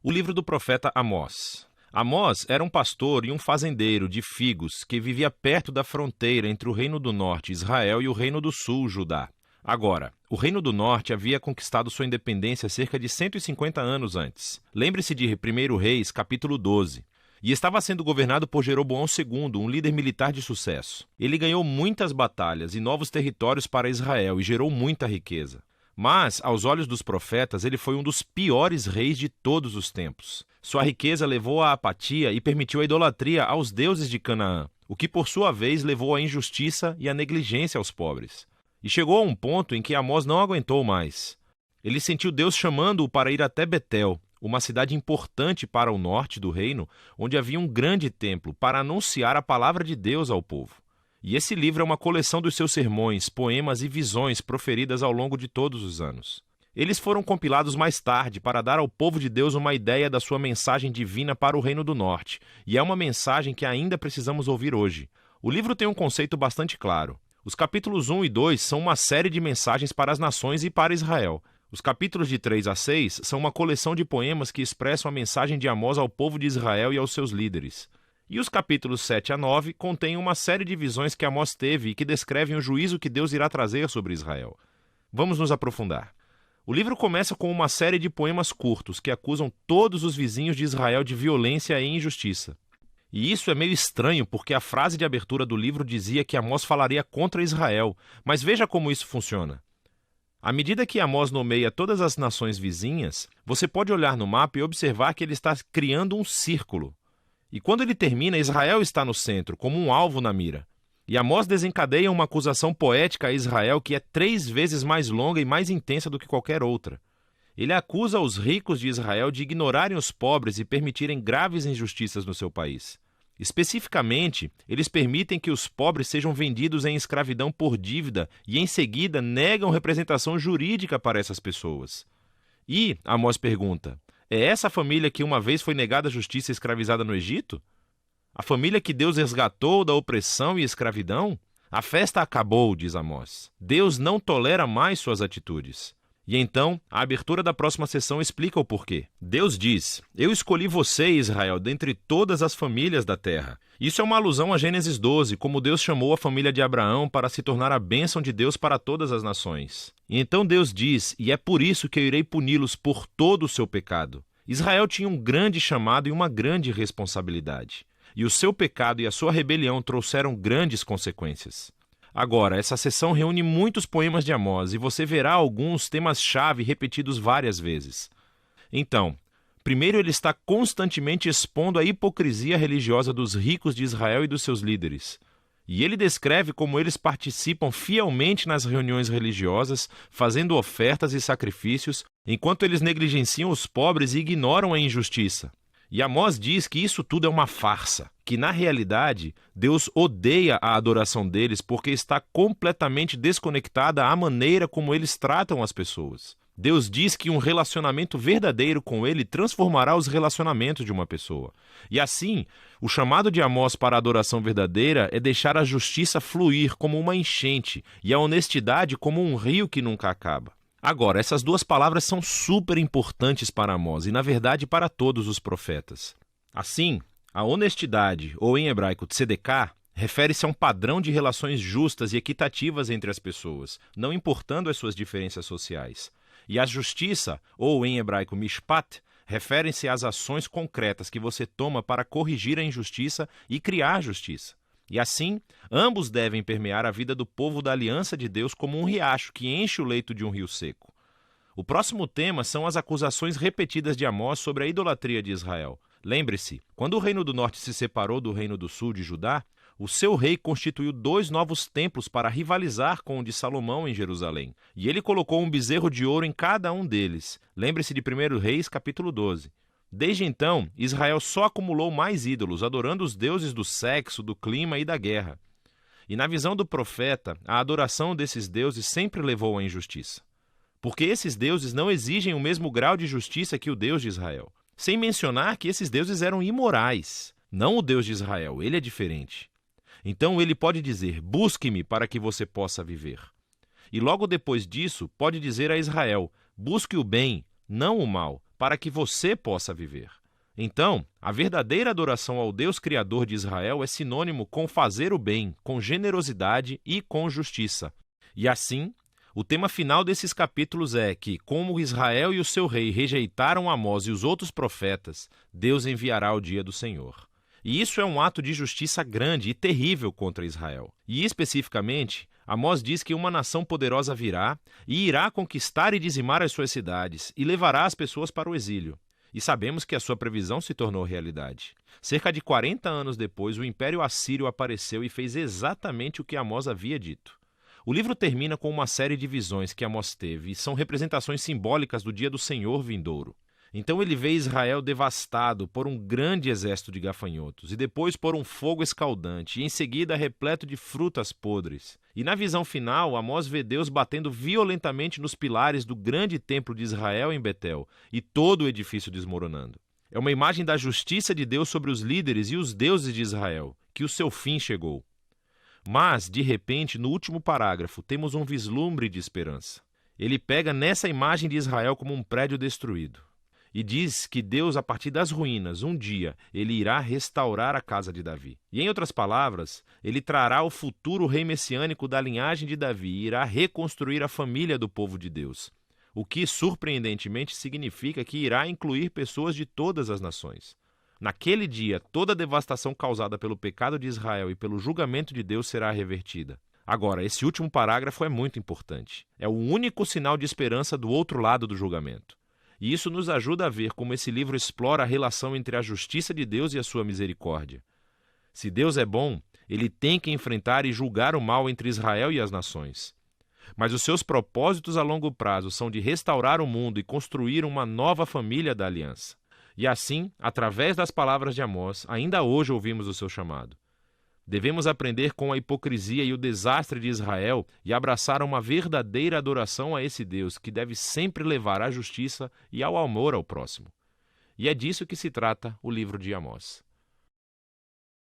O livro do profeta Amós. Amós era um pastor e um fazendeiro de figos que vivia perto da fronteira entre o Reino do Norte, Israel, e o Reino do Sul, Judá. Agora, o Reino do Norte havia conquistado sua independência cerca de 150 anos antes. Lembre-se de 1 Reis, capítulo 12. E estava sendo governado por Jeroboão II, um líder militar de sucesso. Ele ganhou muitas batalhas e novos territórios para Israel e gerou muita riqueza. Mas, aos olhos dos profetas, ele foi um dos piores reis de todos os tempos. Sua riqueza levou à apatia e permitiu a idolatria aos deuses de Canaã, o que por sua vez levou à injustiça e à negligência aos pobres. E chegou a um ponto em que Amós não aguentou mais. Ele sentiu Deus chamando-o para ir até Betel, uma cidade importante para o norte do reino, onde havia um grande templo, para anunciar a palavra de Deus ao povo. E esse livro é uma coleção dos seus sermões, poemas e visões proferidas ao longo de todos os anos. Eles foram compilados mais tarde para dar ao povo de Deus uma ideia da sua mensagem divina para o Reino do Norte, e é uma mensagem que ainda precisamos ouvir hoje. O livro tem um conceito bastante claro. Os capítulos 1 e 2 são uma série de mensagens para as nações e para Israel. Os capítulos de 3 a 6 são uma coleção de poemas que expressam a mensagem de Amós ao povo de Israel e aos seus líderes. E os capítulos 7 a 9 contêm uma série de visões que Amós teve e que descrevem o juízo que Deus irá trazer sobre Israel. Vamos nos aprofundar. O livro começa com uma série de poemas curtos que acusam todos os vizinhos de Israel de violência e injustiça. E isso é meio estranho porque a frase de abertura do livro dizia que Amós falaria contra Israel, mas veja como isso funciona. À medida que Amós nomeia todas as nações vizinhas, você pode olhar no mapa e observar que ele está criando um círculo. E quando ele termina, Israel está no centro, como um alvo na mira. E Amós desencadeia uma acusação poética a Israel que é 3 vezes mais longa e mais intensa do que qualquer outra. Ele acusa os ricos de Israel de ignorarem os pobres e permitirem graves injustiças no seu país. Especificamente, eles permitem que os pobres sejam vendidos em escravidão por dívida e, em seguida, negam representação jurídica para essas pessoas. E, Amós pergunta, é essa a família que uma vez foi negada a justiça e escravizada no Egito? A família que Deus resgatou da opressão e escravidão? A festa acabou, diz Amós. Deus não tolera mais suas atitudes. E então, a abertura da próxima sessão explica o porquê. Deus diz, eu escolhi você, Israel, dentre todas as famílias da terra. Isso é uma alusão a Gênesis 12, como Deus chamou a família de Abraão para se tornar a bênção de Deus para todas as nações. E então Deus diz, e é por isso que eu irei puni-los por todo o seu pecado. Israel tinha um grande chamado e uma grande responsabilidade. E o seu pecado e a sua rebelião trouxeram grandes consequências. Agora, essa sessão reúne muitos poemas de Amós e você verá alguns temas-chave repetidos várias vezes. Então, primeiro ele está constantemente expondo a hipocrisia religiosa dos ricos de Israel e dos seus líderes. E ele descreve como eles participam fielmente nas reuniões religiosas, fazendo ofertas e sacrifícios, enquanto eles negligenciam os pobres e ignoram a injustiça. E Amós diz que isso tudo é uma farsa, que na realidade Deus odeia a adoração deles porque está completamente desconectada à maneira como eles tratam as pessoas. Deus diz que um relacionamento verdadeiro com ele transformará os relacionamentos de uma pessoa. E assim, o chamado de Amós para a adoração verdadeira é deixar a justiça fluir como uma enchente e a honestidade como um rio que nunca acaba. Agora, essas duas palavras são super importantes para Amós e, na verdade, para todos os profetas. Assim, a honestidade, ou em hebraico tzedekah, refere-se a um padrão de relações justas e equitativas entre as pessoas, não importando as suas diferenças sociais. E a justiça, ou em hebraico mishpat, referem-se às ações concretas que você toma para corrigir a injustiça e criar justiça. E assim, ambos devem permear a vida do povo da aliança de Deus como um riacho que enche o leito de um rio seco. O próximo tema são as acusações repetidas de Amós sobre a idolatria de Israel. Lembre-se, quando o reino do norte se separou do reino do sul de Judá, o seu rei constituiu 2 novos templos para rivalizar com o de Salomão em Jerusalém. E ele colocou um bezerro de ouro em cada um deles. Lembre-se de 1 Reis, capítulo 12. Desde então, Israel só acumulou mais ídolos, adorando os deuses do sexo, do clima e da guerra. E na visão do profeta, a adoração desses deuses sempre levou à injustiça. Porque esses deuses não exigem o mesmo grau de justiça que o Deus de Israel. Sem mencionar que esses deuses eram imorais. Não o Deus de Israel, ele é diferente. Então ele pode dizer, busque-me para que você possa viver. E logo depois disso, pode dizer a Israel, busque o bem, não o mal, para que você possa viver. Então, a verdadeira adoração ao Deus Criador de Israel é sinônimo com fazer o bem, com generosidade e com justiça. E assim, o tema final desses capítulos é que, como Israel e o seu rei rejeitaram Amós e os outros profetas, Deus enviará o dia do Senhor. E isso é um ato de justiça grande e terrível contra Israel. E especificamente, Amós diz que uma nação poderosa virá e irá conquistar e dizimar as suas cidades e levará as pessoas para o exílio. E sabemos que a sua previsão se tornou realidade. Cerca de 40 anos depois, o Império Assírio apareceu e fez exatamente o que Amós havia dito. O livro termina com uma série de visões que Amós teve e são representações simbólicas do dia do Senhor vindouro. Então ele vê Israel devastado por um grande exército de gafanhotos, e depois por um fogo escaldante, e em seguida repleto de frutas podres. E na visão final, Amós vê Deus batendo violentamente nos pilares do grande templo de Israel em Betel, e todo o edifício desmoronando. É uma imagem da justiça de Deus sobre os líderes e os deuses de Israel, que o seu fim chegou. Mas, de repente, no último parágrafo, temos um vislumbre de esperança. Ele pega nessa imagem de Israel como um prédio destruído. E diz que Deus, a partir das ruínas, um dia, ele irá restaurar a casa de Davi. E, em outras palavras, ele trará o futuro rei messiânico da linhagem de Davi e irá reconstruir a família do povo de Deus. O que, surpreendentemente, significa que irá incluir pessoas de todas as nações. Naquele dia, toda a devastação causada pelo pecado de Israel e pelo julgamento de Deus será revertida. Agora, esse último parágrafo é muito importante. É o único sinal de esperança do outro lado do julgamento. E isso nos ajuda a ver como esse livro explora a relação entre a justiça de Deus e a sua misericórdia. Se Deus é bom, ele tem que enfrentar e julgar o mal entre Israel e as nações. Mas os seus propósitos a longo prazo são de restaurar o mundo e construir uma nova família da aliança. E assim, através das palavras de Amós, ainda hoje ouvimos o seu chamado. Devemos aprender com a hipocrisia e o desastre de Israel e abraçar uma verdadeira adoração a esse Deus que deve sempre levar à justiça e ao amor ao próximo. E é disso que se trata o livro de Amós.